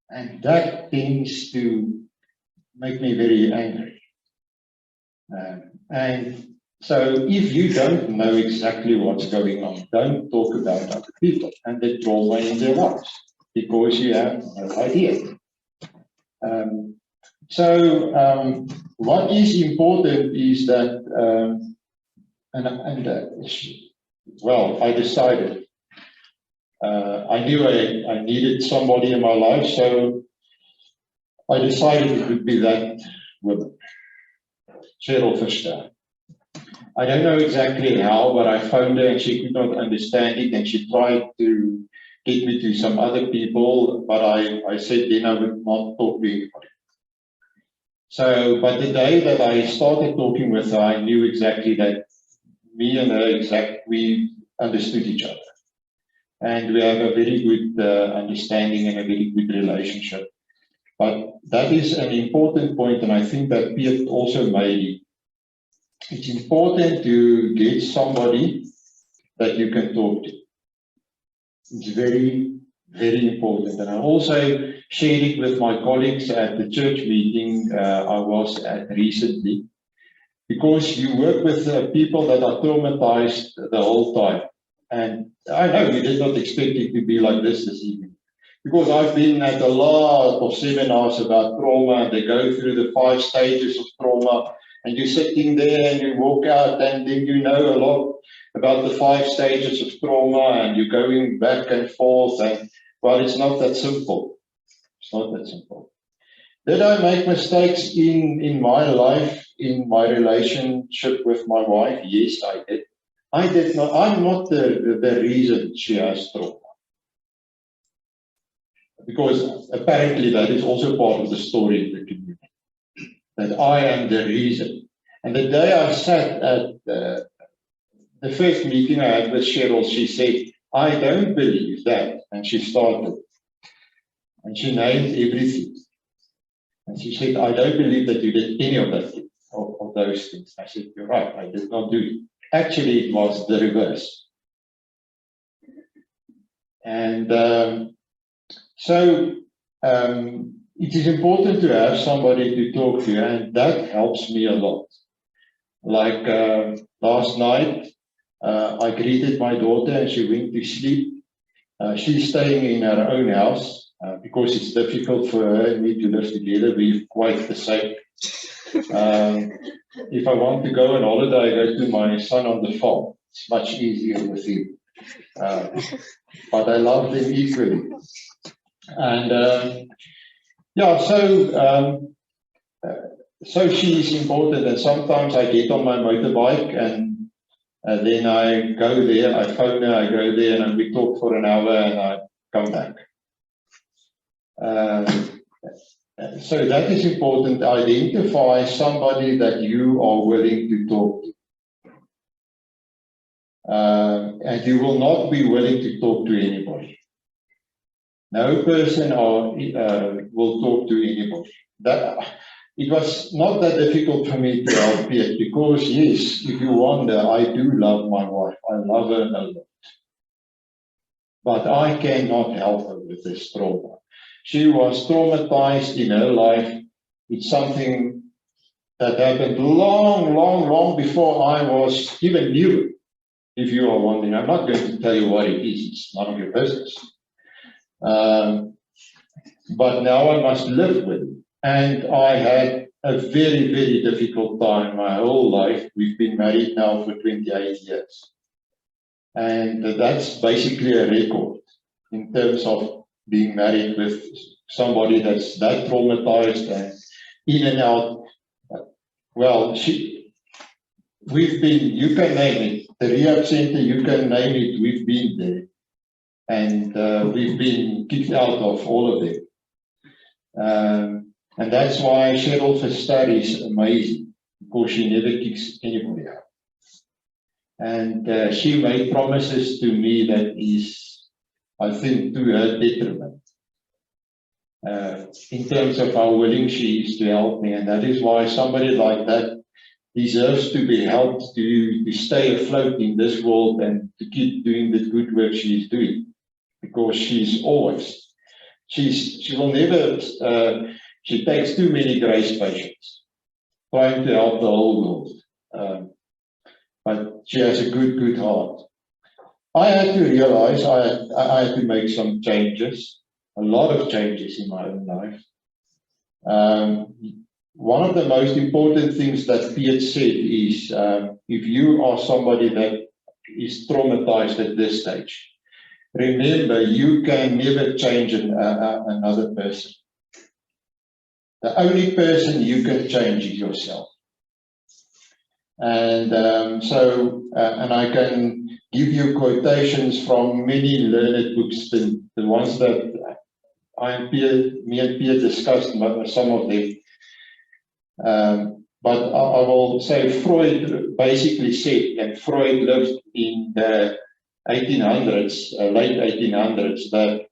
And that tends to make me very angry. And so if you don't know exactly what's going on, don't talk about other people and the trauma in their lives, because you have no idea. What is important is that, I decided, I knew I needed somebody in my life, so I decided it would be that woman, Sustersverryking. I don't know exactly how, but I phoned her and she could not understand it, and she tried to get me to some other people, but I said then I would not talk to anybody. So, but the day that I started talking with her, I knew exactly that me and her, we understood each other. And we have a very good understanding and a very good relationship. But that is an important point, and I think that Piet also made it. It's important to get somebody that you can talk to. It's very, very important. And I also shared it with my colleagues at the church meeting I was at recently, because you work with people that are traumatized the whole time. And I know we did not expect it to be like this evening, because I've been at a lot of seminars about trauma, and they go through the 5 stages of trauma, and you're sitting there and you walk out and then you know a lot about the 5 stages of trauma, and you're going back and forth, and well, it's not that simple. It's not that simple. Did I make mistakes in my life, in my relationship with my wife? Yes, I did. I did not. I'm not the reason she has trauma. Because apparently that is also part of the story of the community. That I am the reason. And the day I sat at the first meeting I had with Cheryl, she said, I don't believe that. And she started. And she named everything. And she said, I don't believe that you did any of that, of those things. I said, you're right, I did not do it. Actually, it was the reverse. And it is important to have somebody to talk to, and that helps me a lot. Like last night, I greeted my daughter and she went to sleep. She's staying in her own house because it's difficult for her and me to live together. We're quite the same. If I want to go on holiday, I go to my son on the farm. It's much easier with him. But I love them equally. And so she is important. And sometimes I get on my motorbike and then I go there, I phone her, I go there and we talk for an hour and I come back. So that is important. Identify somebody that you are willing to talk to. And you will not be willing to talk to anybody. No person will talk to anybody. It was not that difficult for me to help Piet, because yes, if you wonder, I do love my wife. I love her a lot. But I cannot help her with this trauma. She was traumatized in her life. It's something that happened long before I was even new. If you are wondering, I'm not going to tell you what it is. It's none of your business. But now I must live with it. And I had a very, very difficult time my whole life. We've been married now for 28 years. And that's basically a record in terms of being married with somebody that's that traumatized and in and out. Well, we've been, you can name it, the rehab center, you can name it, we've been there. And we've been kicked out of all of them. And that's why Cheryl Verster is amazing, because she never kicks anybody out. And she made promises to me that is, I think, to her detriment. In terms of how willing she is to help me, and that is why somebody like that deserves to be helped to stay afloat in this world and to keep doing the good work she is doing, because she's always, she will never, she takes too many grace patients, trying to help the whole world, but she has a good heart. I had to realize I had to make some changes, a lot of changes in my own life. One of the most important things that Piet said is, if you are somebody that is traumatized at this stage, remember you can never change another person. The only person you can change is yourself. And and I can give you quotations from many learned books, the ones that me and Piet discussed, some of them. But I will say Freud basically said, and Freud lived in the 1800s, late 1800s, that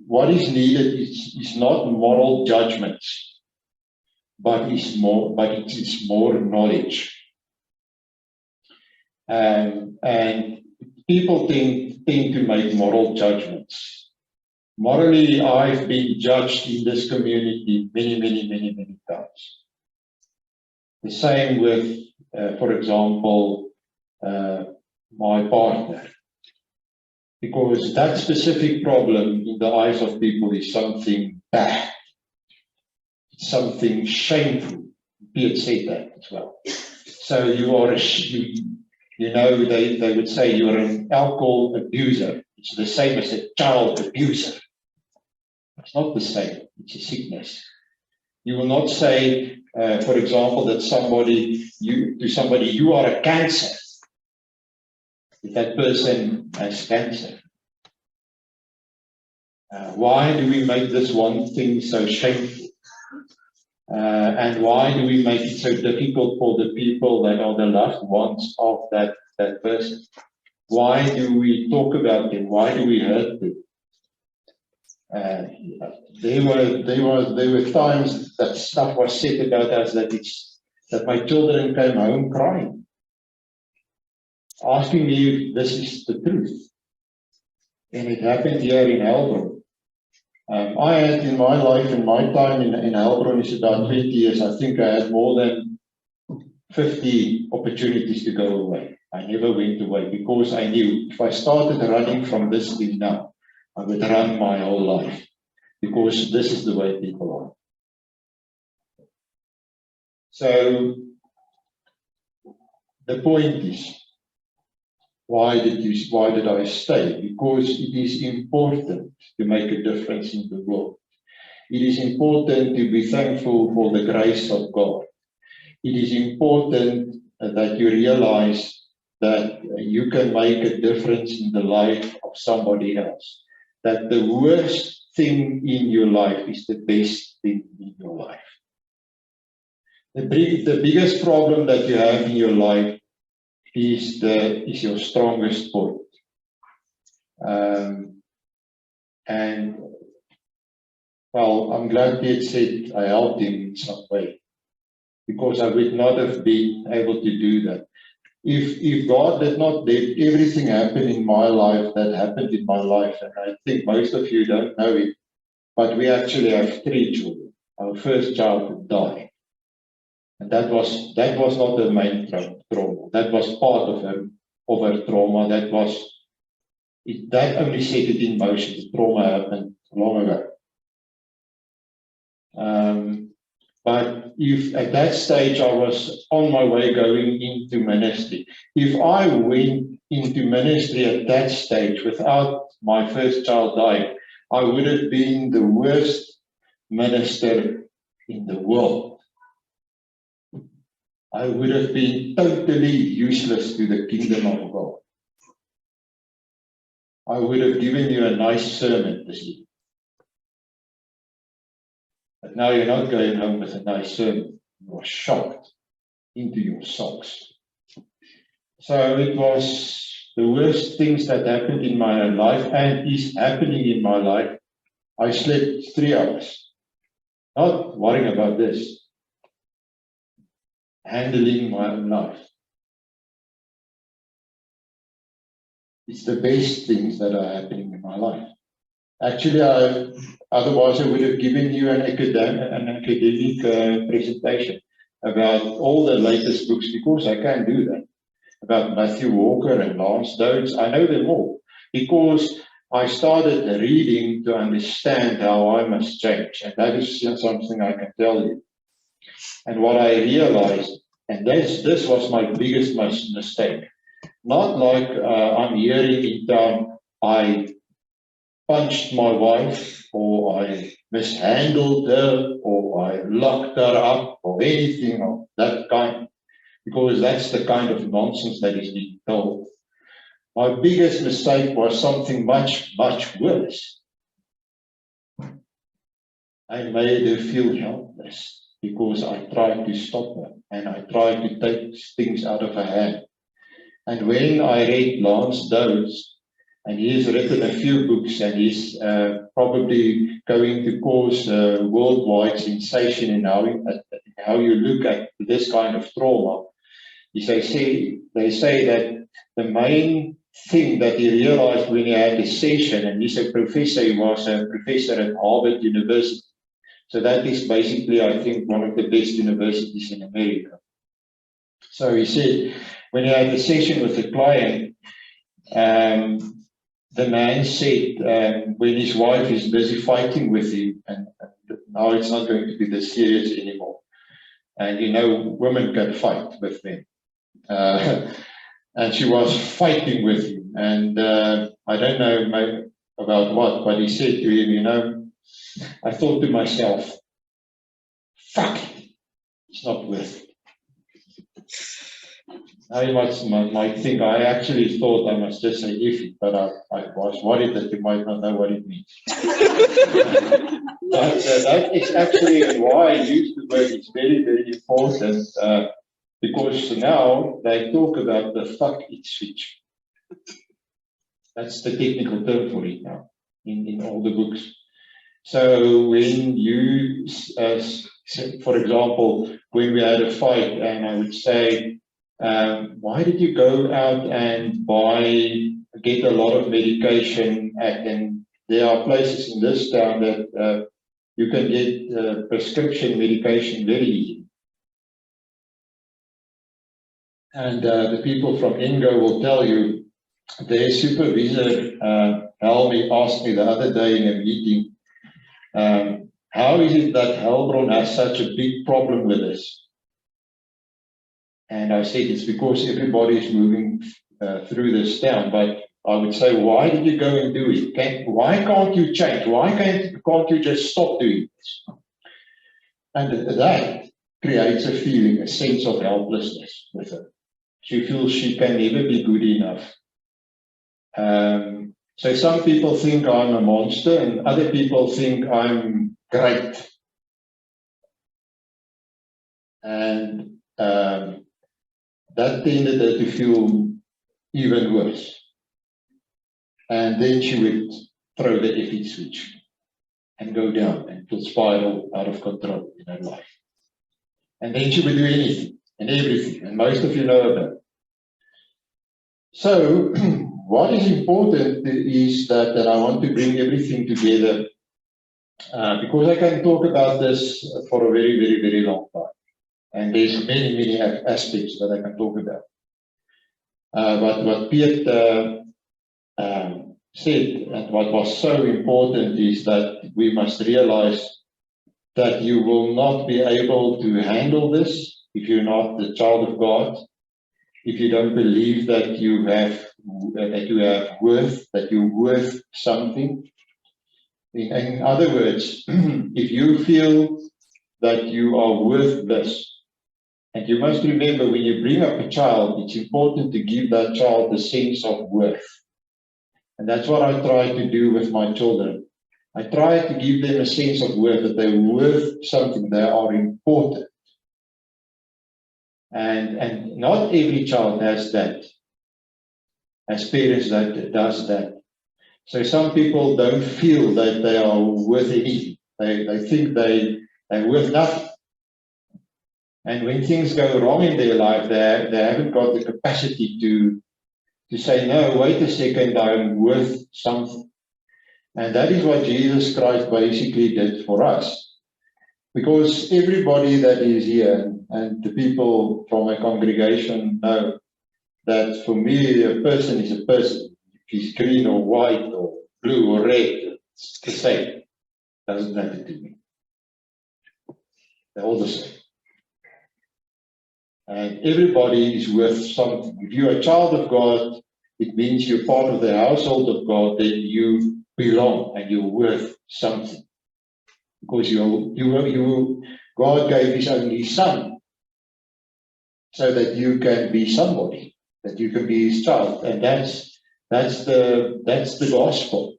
what is needed is not moral judgments, but it is more knowledge. And people tend to make moral judgments. Morally, I've been judged in this community many times. The same with, for example, my partner. Because that specific problem in the eyes of people is something bad, something shameful. Piet said that as well. So you are, you know, they would say you're an alcohol abuser. It's the same as a child abuser. It's not the same. It's a sickness. You will not say, for example, that to somebody, you are a cancer. If that person has cancer. Why do we make this one thing so shameful? And why do we make it so difficult for the people that are the loved ones of that person? Why do we talk about them? Why do we hurt them? There were times that stuff was said about us that my children came home crying, asking me if this is the truth. And it happened here in Helbron. I had in my life, in my time in Helbron, is about 20 years, I think I had more than 50 opportunities to go away. I never went away because I knew if I started running from this thing now, I would run my whole life, because this is the way people are. So the point is, why did I stay? Because it is important to make a difference in the world. It is important to be thankful for the grace of God. It is important that you realize that you can make a difference in the life of somebody else. That the worst thing in your life is the best thing in your life. The biggest problem that you have in your life is your strongest point. And well, I'm glad Piet said I helped him in some way, because I would not have been able to do that. If God did not let everything happen in my life that happened in my life, and I think most of you don't know it, but we actually have 3 children. Our first child died. And that was not the main trauma. That was part of her trauma. That only set it in motion. The trauma happened long ago. But if at that stage I was on my way going into ministry, if I went into ministry at that stage without my first child dying, I would have been the worst minister in the world. I would have been totally useless to the kingdom of God. I would have given you a nice sermon this evening. But now you're not going home with a nice sermon. You are shocked into your socks. So it was the worst things that happened in my life and is happening in my life. I slept 3 hours. Not worrying about this. Handling my own life. It's the best things that are happening in my life. Actually, otherwise I would have given you an academic presentation about all the latest books, because I can't do that. About Matthew Walker and Lance Dodds, I know them all, because I started reading to understand how I must change, and that is something I can tell you. And what I realized, and this was my biggest mistake, not like I'm hearing in town, I punched my wife, or I mishandled her, or I locked her up, or anything of that kind, because that's the kind of nonsense that is being told. My biggest mistake was something much, much worse. I made her feel helpless because I tried to stop her and I tried to take things out of her hand. And when I read Lance Dodds, and he has written a few books, and he's probably going to cause worldwide sensation in how you look at this kind of trauma. They say that the main thing that he realized when he had this session, and he's a professor, he was a professor at Harvard University. So that is basically, I think, one of the best universities in America. So he said, when he had a session with a client, the man said, when his wife is busy fighting with him, and now it's not going to be this serious anymore. And you know, women can fight with men. And she was fighting with him, and I don't know about what, but he said to him, you know, I thought to myself, fuck it, it's not worth it. Now you might think I actually thought I must just say if it, but I was worried that you might not know what it means. That is actually why I use the word. It's very, very important. Because now they talk about the fuck it switch. That's the technical term for it now in all the books. So when you, for example, when we had a fight, and I would say, why did you go out and get a lot of medication? And there are places in this town that you can get prescription medication very easy. And the people from Ingo will tell you, their supervisor, Helmi, asked me the other day in a meeting, how is it that Helbron has such a big problem with this? And I said, it's because everybody is moving through this town. But I would say, why did you go and do it? Why can't you change? Why can't you just stop doing this? And that creates a feeling, a sense of helplessness with her. She feels she can never be good enough. So some people think I'm a monster, and other people think I'm great. And that tended her to feel even worse. And then she would throw the effing switch and go down and will spiral out of control in her life. And then she would do anything and everything, and most of you know about it. So what is important is that I want to bring everything together because I can talk about this for a very, very, very long time. And there's many, many aspects that I can talk about. But what Piet said, and what was so important, is that we must realize that you will not be able to handle this if you're not the child of God, if you don't believe that you have worth, that you're worth something. In other words, if you feel that you are worth this, and you must remember when you bring up a child, it's important to give that child the sense of worth. And that's what I try to do with my children. I try to give them a sense of worth, that they're worth something, they are important. And not every child has that, has parents that does that. So some people don't feel that they are worth anything. They think they're worth nothing. And when things go wrong in their life, they haven't got the capacity to say, no, wait a second, I'm worth something. And that is what Jesus Christ basically did for us. Because everybody that is here, and the people from my congregation know that for me, a person is a person. If he's green or white or blue or red, it's the same. Doesn't matter to me. They're all the same. And everybody is worth something. If you're a child of God, it means you're part of the household of God, then you belong and you're worth something. Because God gave His only Son so that you can be somebody, that you can be His child, and that's the gospel.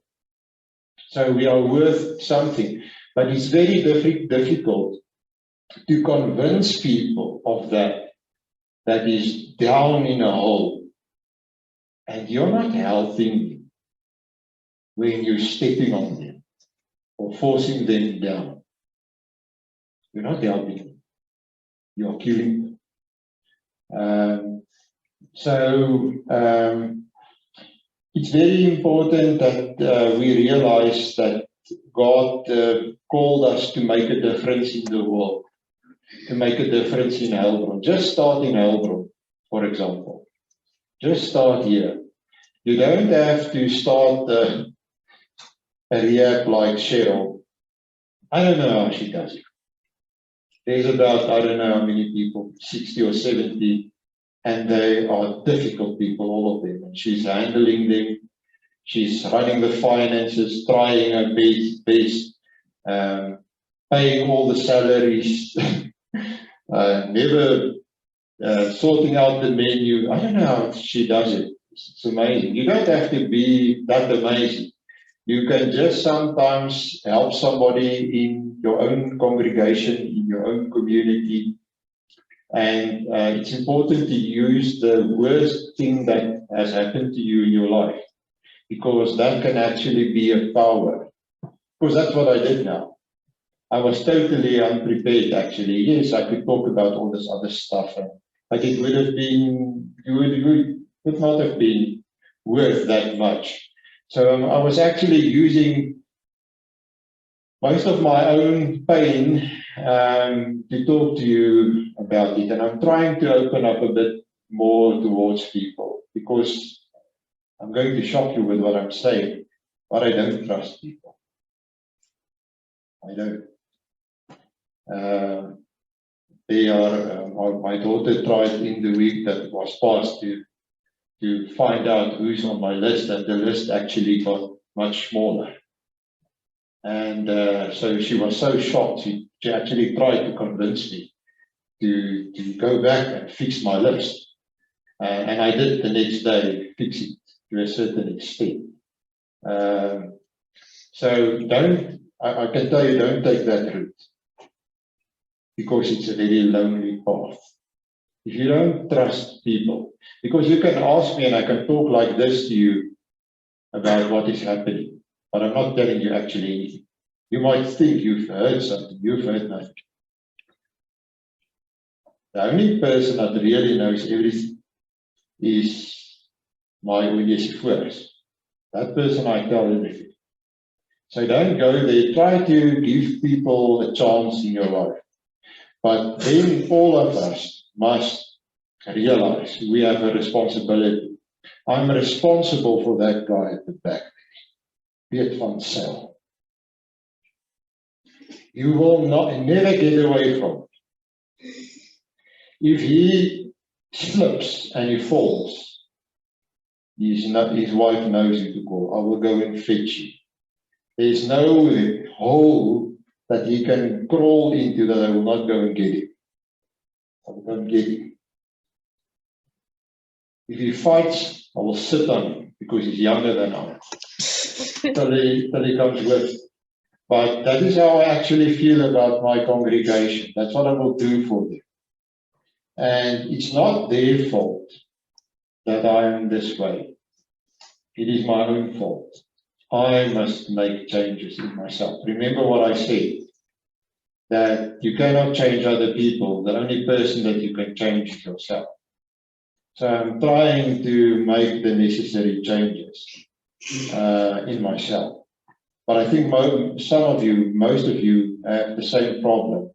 So we are worth something, but it's very difficult to convince people of that is down in a hole, and you're not helping them when you're stepping on them or forcing them down. You're not helping them. You're killing them. It's very important that we realize that God called us to make a difference in the world, to make a difference in Heilbron. Just start in Heilbron, for example. Just start here. You don't have to start a rehab like Cheryl. I don't know how she does it. There's about, I don't know how many people, 60 or 70, and they are difficult people, all of them. And she's handling them. She's running the finances, trying her best, paying all the salaries, never sorting out the menu. I don't know how she does it. It's amazing. You don't have to be that amazing. You can just sometimes help somebody in your own congregation, in your own community. And it's important to use the worst thing that has happened to you in your life, because that can actually be a power. Because that's what I did now. I was totally unprepared, actually. Yes, I could talk about all this other stuff, but it would have been, would not have been worth that much. So I was actually using most of my own pain to talk to you about it. And I'm trying to open up a bit more towards people, because I'm going to shock you with what I'm saying, but I don't trust people. I don't. My daughter tried in the week that was past to find out who's on my list, and the list actually got much smaller. And so she was so shocked, she actually tried to convince me to go back and fix my list. And I did the next day, fix it to a certain extent. So I can tell you, don't take that route, because it's a very lonely path. If you don't trust people, because you can ask me and I can talk like this to you about what is happening, but I'm not telling you actually anything. You might think you've heard something, you've heard nothing. The only person that really knows everything is my Onesiphorus. That person I tell everything. So don't go there. Try to give people a chance in your life. But then all of us must realize we have a responsibility. I'm responsible for that guy at the back. Piet van Zyl. You will never get away from it. If he slips and he falls, his wife knows who to call. I will go and fetch you. There's no hole that he can crawl into that I will not go and get him. I will go and get him. If he fights, I will sit on him, because he's younger than I am. Till he comes with. But that is how I actually feel about my congregation. That's what I will do for them. And it's not their fault that I am this way. It is my own fault. I must make changes in myself. Remember what I said, that you cannot change other people. The only person that you can change is yourself. So I'm trying to make the necessary changes in myself. But I think most of you have the same problem.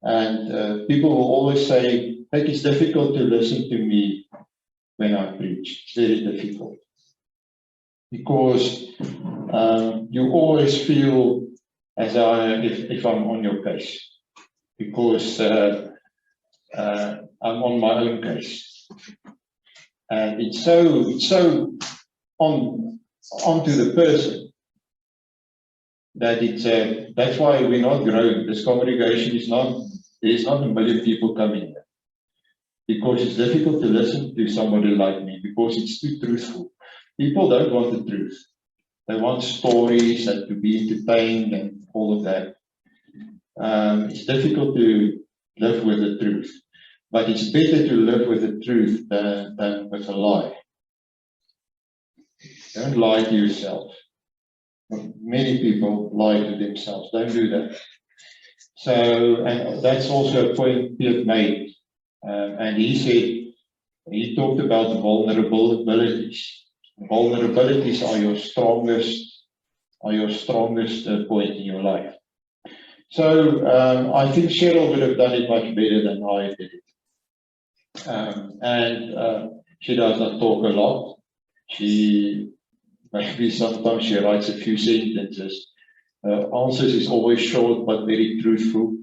And people will always say, "Hey, it's difficult to listen to me when I preach." It's very difficult. Because you always feel as if I'm on your case. Because I'm on my own case. And it's so onto the person that that's why we're not growing. This congregation there's not a million people coming here. Because it's difficult to listen to somebody like me, because it's too truthful. People don't want the truth. They want stories and to be entertained and all of that. It's difficult to live with the truth. But it's better to live with the truth than with a lie. Don't lie to yourself. Many people lie to themselves. Don't do that. So, and that's also a point Piet made. And he said, he talked about the vulnerabilities. Vulnerabilities are your strongest point in your life. So I think Cheryl would have done it much better than I did it. She does not talk a lot. Maybe sometimes she writes a few sentences. Answers is always short but very truthful.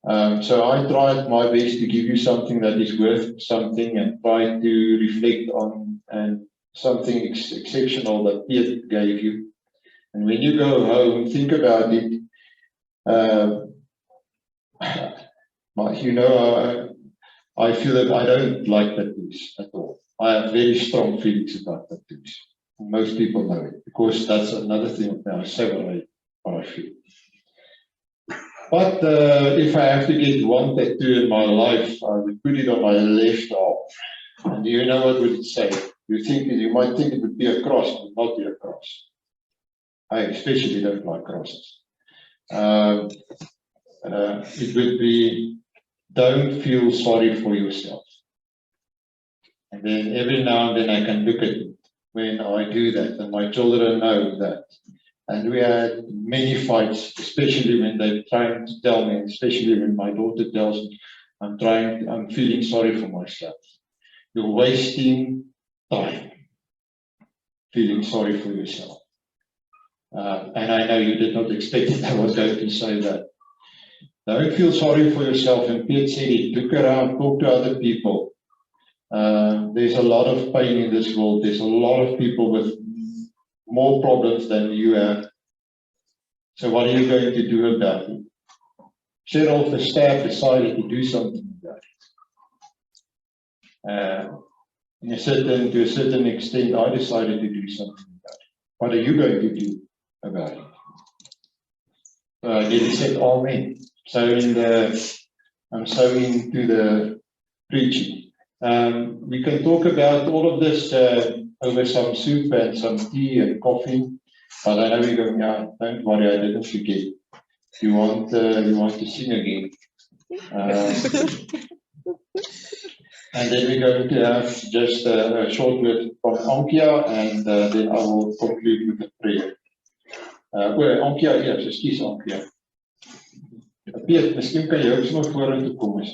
So I tried my best to give you something that is worth something and try to reflect on something exceptional that Piet gave you. And when you go home, think about it. I feel that I don't like tattoos at all. I have very strong feelings about tattoos. Most people know it, because that's another thing that I say what I feel. But if I have to get one tattoo in my life, I would put it on my left arm. And you know what would it say? You might think it would be a cross, it would not be a cross. I especially don't like crosses. It would be, don't feel sorry for yourself. And then every now and then I can look at it when I do that, and my children know that. And we had many fights, especially when they're trying to tell me, especially when my daughter tells me, I'm feeling sorry for myself. You're wasting time feeling sorry for yourself. And I know you did not expect that I was going to say that. Don't feel sorry for yourself. And Piet said it, look around, talk to other people. There's a lot of pain in this world. There's a lot of people with more problems than you have. So what are you going to do about it? Cheryl Verstaap decided to do something about it. To a certain extent, I decided to do something about it. What are you going to do about it? Then he said, Amen. So I'm so into the preaching. We can talk about all of this over some soup and some tea and coffee. But I know we're going, don't worry, I didn't forget. You want to sing again. And then we're going to have just a short word from Ankia, and then I will conclude with a prayer. Ankia, yes, excuse Ankia. Piet, miskien kan jy ook sommer vorentoe kom as